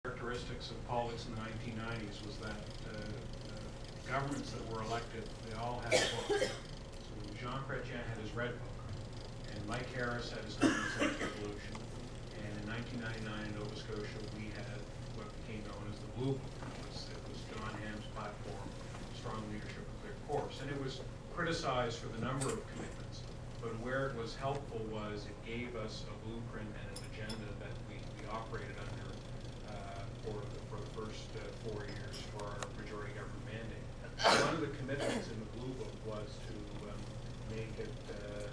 characteristics of politics in the 1990s was that governments that were elected, they all had a book. So Jean Chrétien had his red book, and Mike Harris had his 19th Revolution, and in 1999 in Nova Scotia we had what became known as the Blue Book. It was John Hamm's platform, Strong Leadership and Clear Course, and it was criticized for the number of commitments, but where it was helpful was it gave us a blueprint and an agenda that we operated under for the first 4 years for our majority government mandate. One of the commitments in the Blue Book was to make it the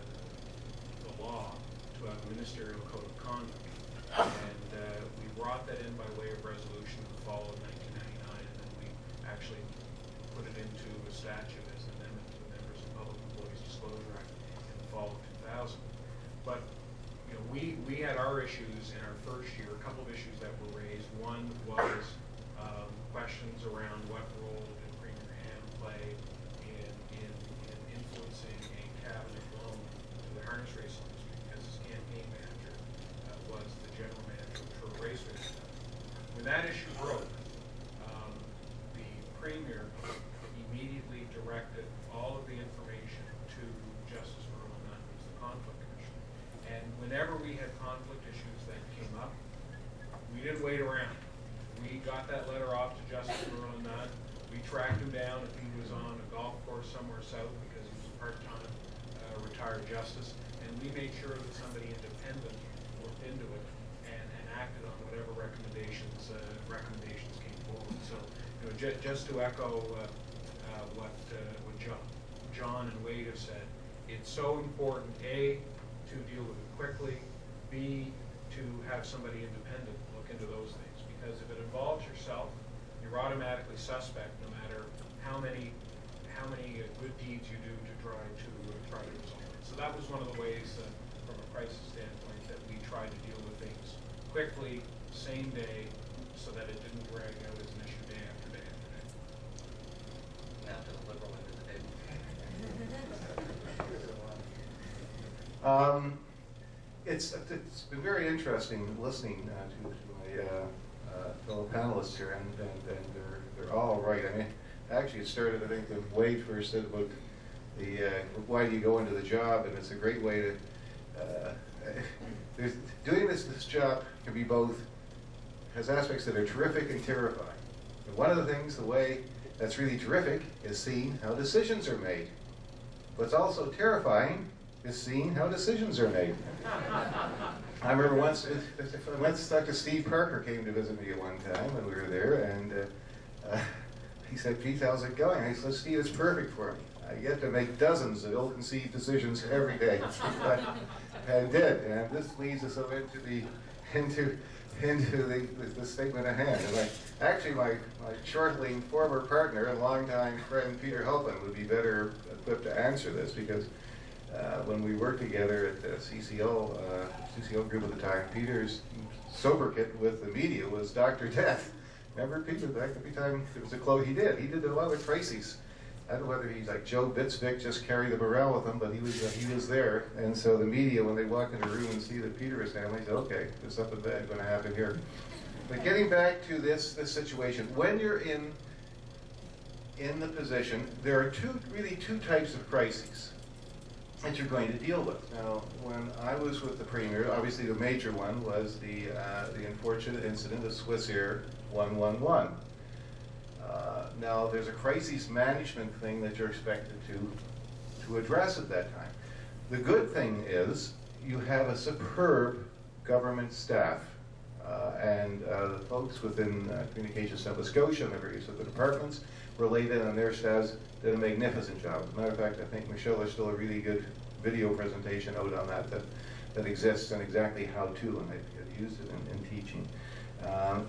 law to have a ministerial code of conduct. And we brought that in by way of resolution in the fall of 1999, and then we actually put it into a statute as an amendment to the Members of Public Employees Disclosure Act in the fall of 2000. But you know, we had our issues in our first year, a couple of issues that were raised. One was questions around what role did Premier Ham play in influencing a cabinet loan to the harness racing industry, because his campaign manager was the general manager for a race race. When that issue broke, the Premier immediately directed all of the information to Justice Merlin Nunn, who's the Conflict Commission. And whenever we had conflict issues that came up, we didn't wait around. We got that letter off to Justice Merlin Nunn. We tracked him down if he was on a golf course somewhere south because he was a part-time retired justice. And we made sure that somebody independent looked into it and acted on whatever recommendations came forward. So, you know, just to echo what John and Wade have said, it's so important, A, to deal with it quickly, B, to have somebody independent look into those things. Because if it involves yourself, you're automatically suspect no matter how many good deeds you do to try to resolve it. So that was one of the ways, from a crisis standpoint, that we tried to deal with things quickly, same day, so that it didn't drag out as an issue day after day after day. Now to the liberal end of the table. It's been very interesting listening to my fellow panelists here, and they're all right. I mean, actually, it started, I think, when Wade first said about the why do you go into the job, and it's a great way to doing this job can be both, has aspects that are terrific and terrifying. And one of the things, the way that's really terrific, is seeing how decisions are made. What's also terrifying is seeing how decisions are made. I remember once Dr. Steve Parker came to visit me at one time when we were there, and he said, "Pete, how's it going?" I said, "Steve, it's perfect for me. I get to make dozens of ill-conceived decisions every day." And did, and this leads us into the statement at hand. And actually, my shortly former partner and longtime friend Peter Halpin would be better equipped to answer this, because when we worked together at the CCL group at the time, Peter's sobriquet with the media was Dr. Death. Remember, Peter, back every time there was a quote he did a lot of crises. I don't know whether he's like Joe Bitzvik, just carry the morale with him, but he was there. And so the media, when they walk in the room and see that Peter is down, they say, okay, there's something bad going to happen here. But getting back to this situation, when you're in the position, there are really two types of crises that you're going to deal with. Now, when I was with the Premier, obviously the major one was the unfortunate incident of Swissair 111. Now, there's a crisis management thing that you're expected to address at that time. The good thing is you have a superb government staff, and the folks within Communications Nova Scotia and the various of the departments related, and their staffs did a magnificent job. As a matter of fact, I think Michelle, there's still a really good video presentation out on that exists, and exactly how to, and I've used it in teaching.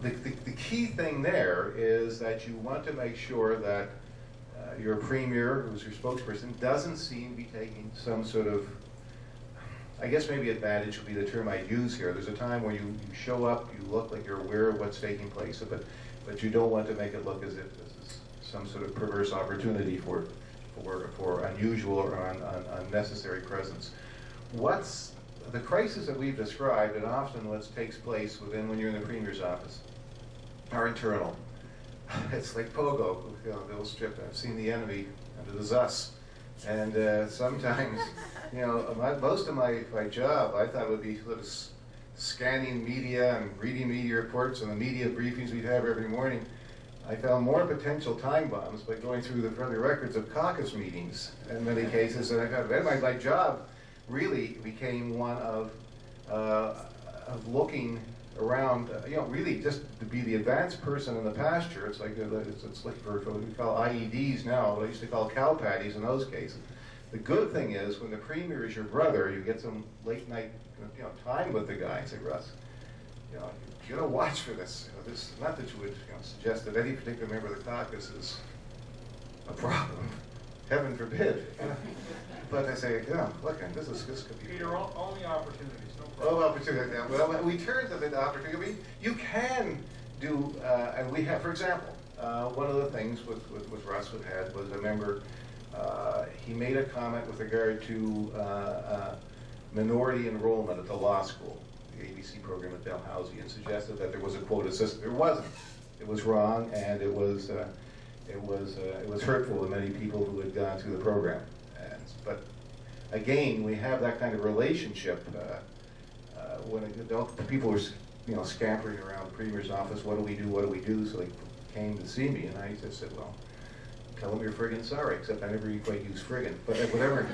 The key thing there is that you want to make sure that your Premier, who's your spokesperson, doesn't seem to be taking some sort of, I guess maybe advantage would be the term I'd use here. There's a time where you show up, you look like you're aware of what's taking place, but you don't want to make it look as if this is some sort of perverse opportunity for unusual or unnecessary presence. What's the crisis that we've described, and often what takes place when you're in the Premier's office, are internal. It's like Pogo, you know, the old strip. I've seen the enemy, and it is us. And sometimes, you know, most of my job, I thought would be sort of scanning media and reading media reports and the media briefings we'd have every morning. I found more potential time bombs by going through the records of caucus meetings in many cases. And I found my job really became one of looking around, you know, really just to be the advanced person in the pasture. It's like it's like for what we call IEDs now, what I used to call cow patties in those cases. The good thing is when the premier is your brother, you get some late night, you know, time with the guy and say, Russ, you know, you gotta watch for this. You know, this, not that you would, you know, suggest that any particular member of the caucus is a problem. Heaven forbid. But I say, you know, look, this could be. Peter, only opportunities, no Oh, problem. opportunity. Yeah. Well, we turn to the opportunity. I mean, you can do, and we have, for example, one of the things with Russ we had was a member. He made a comment with regard to minority enrollment at the law school, the ABC program at Dalhousie, and suggested that there was a quota system. There wasn't. It was wrong, and it was hurtful to many people who had gone through the program. But again, we have that kind of relationship when people were, you know, scampering around the premier's office. What do we do? What do we do? So they came to see me, and I just said, well, tell them you're friggin' sorry, except I never quite use friggin', but whatever.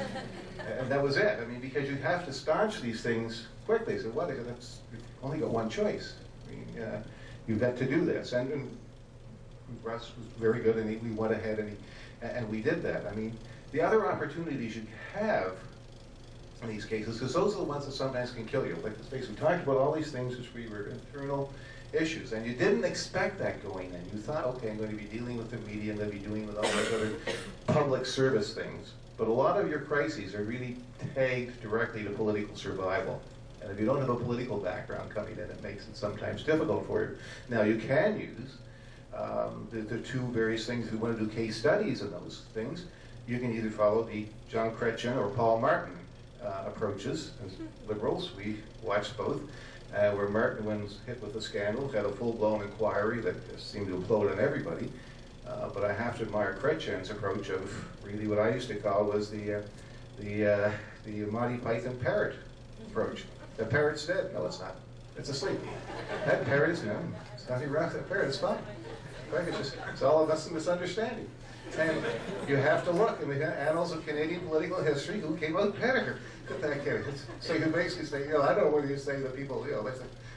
And that was it. I mean, because you have to staunch these things quickly. So what? That's, you've only got one choice. I mean, you've got to do this. And Russ was very good, and we went ahead and we did that. I mean, the other opportunities you have in these cases, because those are the ones that sometimes can kill you. Like the space, we talked about all these things which we were internal issues, and you didn't expect that going in. You thought, okay, I'm going to be dealing with the media, I'm going to be dealing with all those other public service things. But a lot of your crises are really tagged directly to political survival. And if you don't have a political background coming in, it makes it sometimes difficult for you. Now, you can use the two various things. If you want to do case studies in those things, you can either follow the John Chrétien or Paul Martin approaches. As liberals, we watched both, where Martin, when hit with a scandal, had a full-blown inquiry that just seemed to implode on everybody. But I have to admire Chrétien's approach of really what I used to call was the Monty Python parrot approach. The parrot's dead. No, it's not. It's asleep. That parrot is no. It's nothing wrong with that parrot. It's fine. It's all of us a misunderstanding. And you have to look in the annals of Canadian political history who came out better at that candidate. So you basically say, you know, I don't know whether you say that people, you know,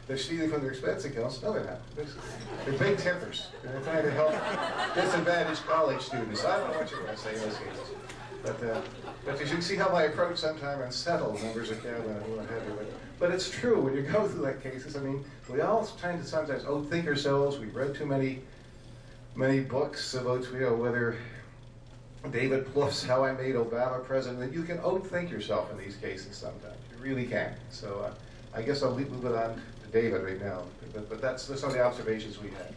they're stealing from their expense accounts. No, they're not. They're big tippers. They're trying to help disadvantaged college students. I don't know what you're going to say in those cases. But you should see how my approach sometimes unsettled members of cabinet and what have you. But it's true, when you go through that cases, I mean, we all tend to sometimes outthink ourselves. We've read too many books about, you know, whether David Plouffe's How I Made Obama President. You can outthink yourself in these cases sometimes. You really can. So I guess I'll move it on to David right now. But that's some of the observations we had.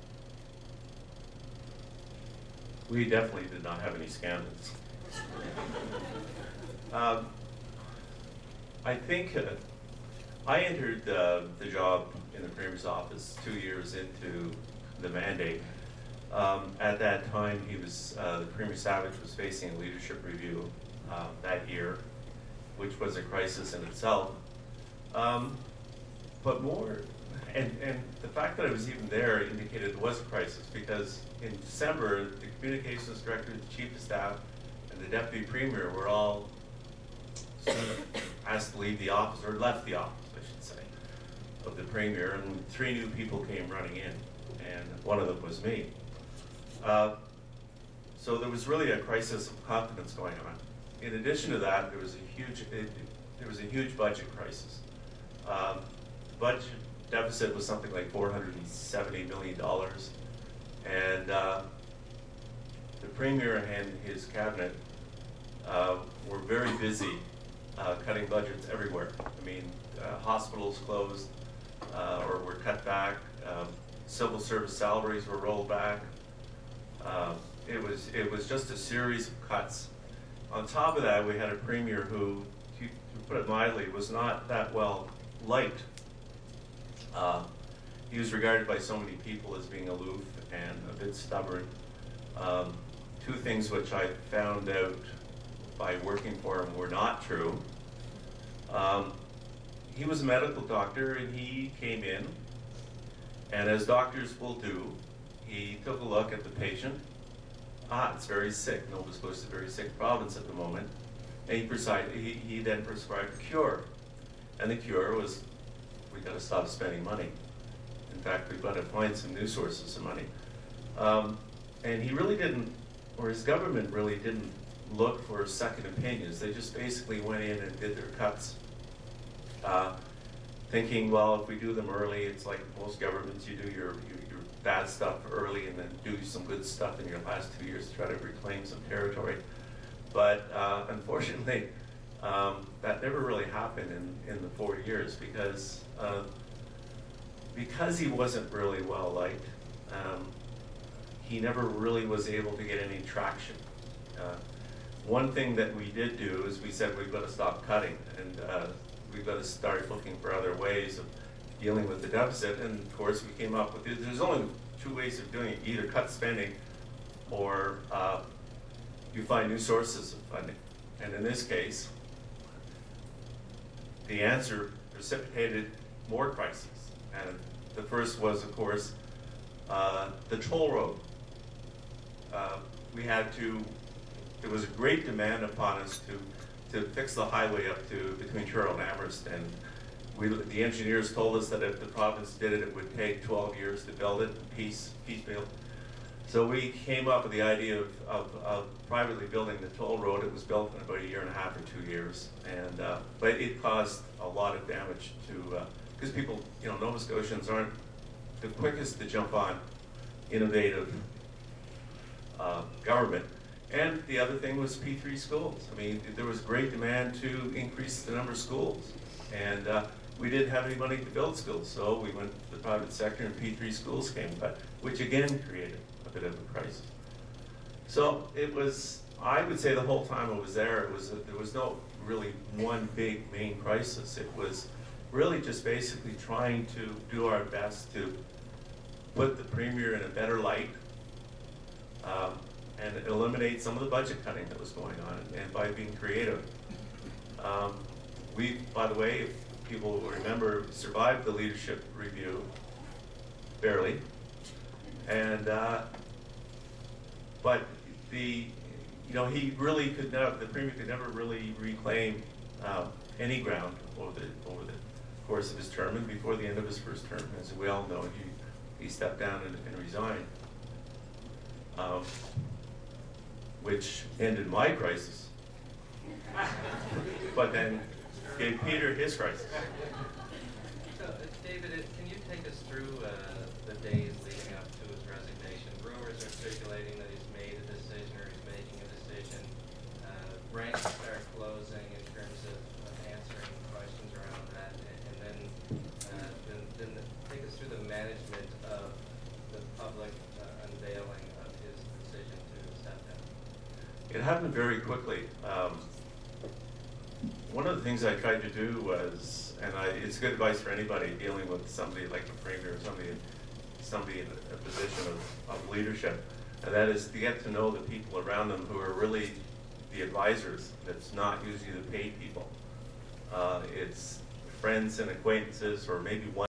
We definitely did not have any scandals. I think I entered the job in the Premier's office 2 years into the mandate. At that time, he was the Premier Savage was facing a leadership review that year, which was a crisis in itself. But more, and the fact that I was even there indicated it was a crisis, because in December, the communications director, the chief of staff, and the deputy premier were all sort of asked to leave the office, or left the office, I should say, of the premier, and 3 new people came running in, and one of them was me. So there was really a crisis of confidence going on. In addition to that, there was a huge budget crisis. Budget deficit was something like $470 million, and the premier and his cabinet were very busy cutting budgets everywhere. I mean, hospitals closed or were cut back. Civil service salaries were rolled back. It was just a series of cuts. On top of that, we had a premier who, to put it mildly, was not that well liked. he was regarded by so many people as being aloof and a bit stubborn. Two things which I found out by working for him were not true. He was a medical doctor, and he came in, and as doctors will do, he took a look at the patient. It's very sick. Nova Scotia is a very sick province at the moment. And he then prescribed a cure. And the cure was, we got to stop spending money. In fact, we've got to find some new sources of money. And he really didn't, or his government really didn't look for second opinions. They just basically went in and did their cuts, thinking, well, if we do them early, it's like most governments, you do your bad stuff early and then do some good stuff in your last 2 years to try to reclaim some territory. But unfortunately, that never really happened in the 4 years because he wasn't really well liked. He never really was able to get any traction. One thing that we did do is we said we've got to stop cutting, and we've got to start looking for other ways of dealing with the deficit. And of course we came up with, there's only two ways of doing it: either cut spending or you find new sources of funding. And in this case, the answer precipitated more crises. And the first was, of course, the toll road. There was a great demand upon us to fix the highway up to between Toronto and Amherst, and the engineers told us that if the province did it, it would take 12 years to build it, piecemeal. So we came up with the idea of privately building the toll road. It was built in about 1.5 years or 2 years, and but it caused a lot of damage to because people, Nova Scotians aren't the quickest to jump on innovative government. And the other thing was P3 schools. I mean, there was great demand to increase the number of schools, and we didn't have any money to build schools, so we went to the private sector, and P3 schools came about, which again created a bit of a crisis. So it was, I would say the whole time I was there, there was no really one big main crisis. It was really just basically trying to do our best to put the Premier in a better light, and eliminate some of the budget cutting that was going on, and by being creative. We, by the way, if people will remember, survived the leadership review, barely, and but he really could never, the Premier could never really reclaim any ground over the course of his term, and before the end of his first term, as we all know, he stepped down and resigned. Which ended my crisis, but then gave Peter his crisis. So, David, can you take us through the days leading up to his resignation? Rumors are circulating that he's made a decision or he's making a decision. Ranks start closing in terms of answering questions around that, and then take us through the management of the public unveiling of his decision to step down. It happened very quickly. One of the things I tried to do was, and it's good advice for anybody dealing with somebody like the Premier or somebody in a position of leadership, and that is to get to know the people around them who are really the advisors. That's not usually the paid people. It's friends and acquaintances, or maybe one